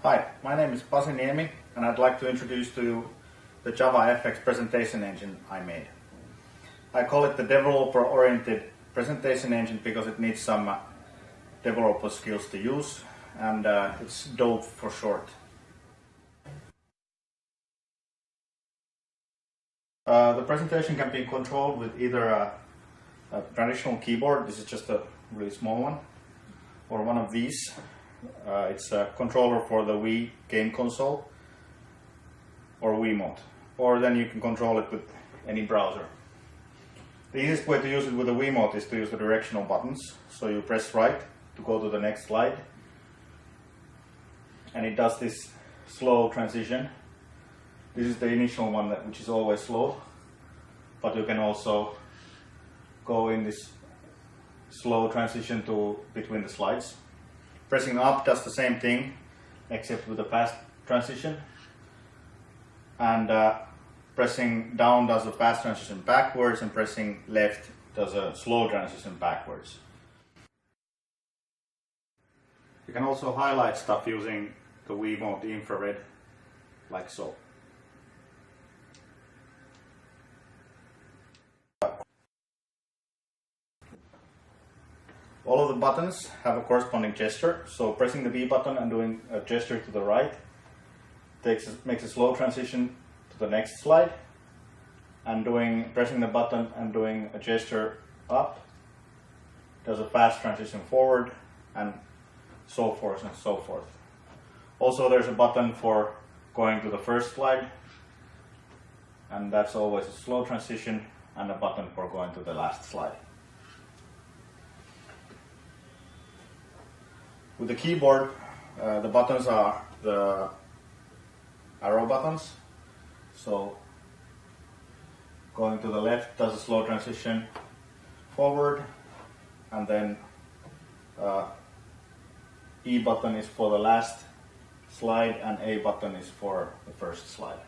Hi, my name is Pasi Niemi and I'd like to introduce to you the JavaFX presentation engine I made. I call it the developer-oriented presentation engine because it needs some developer skills to use, and it's DOPE for short. The presentation can be controlled with either a traditional keyboard, this is just a really small one, or one of these. It's a controller for the Wii game console or Wiimote, or then you can control it with any browser. The easiest way to use it with the Wiimote is to use the directional buttons. So you press right to go to the next slide, and it does this slow transition. This is the initial one which is always slow, but you can also go in this slow transition between the slides. Pressing up does the same thing, except with a fast transition, and pressing down does a fast transition backwards, and pressing left does a slow transition backwards. You can also highlight stuff using the Wiimote infrared, like so. All of the buttons have a corresponding gesture, so pressing the B button and doing a gesture to the right makes a slow transition to the next slide, and pressing the button and doing a gesture up does a fast transition forward, and so forth and so forth. Also, there's a button for going to the first slide, and that's always a slow transition, and a button for going to the last slide. With the keyboard, the buttons are the arrow buttons. So going to the left does a slow transition forward, and then E button is for the last slide and A button is for the first slide.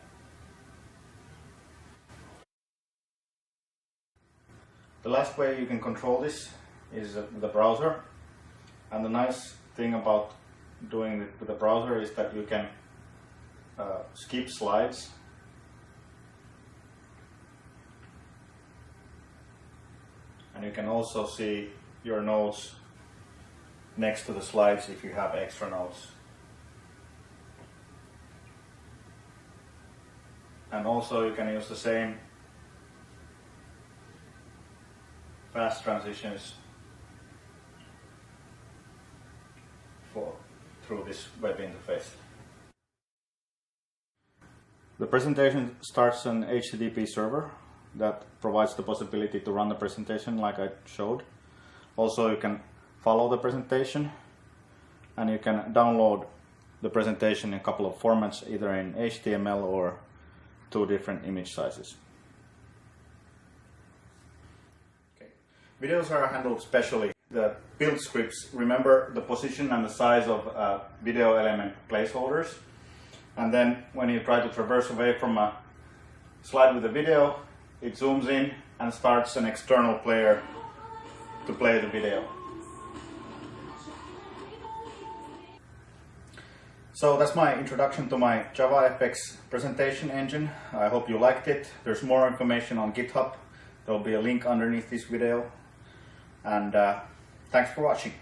The last way you can control this is with the browser, and the nice thing about doing it with the browser is that you can skip slides, and you can also see your notes next to the slides if you have extra notes. And also you can use the same fast transitions through this web interface. The presentation starts an HTTP server that provides the possibility to run the presentation like I showed. Also, you can follow the presentation, and you can download the presentation in a couple of formats, either in HTML or 2 different image sizes. Okay. Videos are handled specially. The build scripts remember the position and the size of video element placeholders, and then when you try to traverse away from a slide with a video, it zooms in and starts an external player to play the video. So that's my introduction to my JavaFX presentation engine. I hope you liked it. There's more information on GitHub. There will be a link underneath this video, and thanks for watching.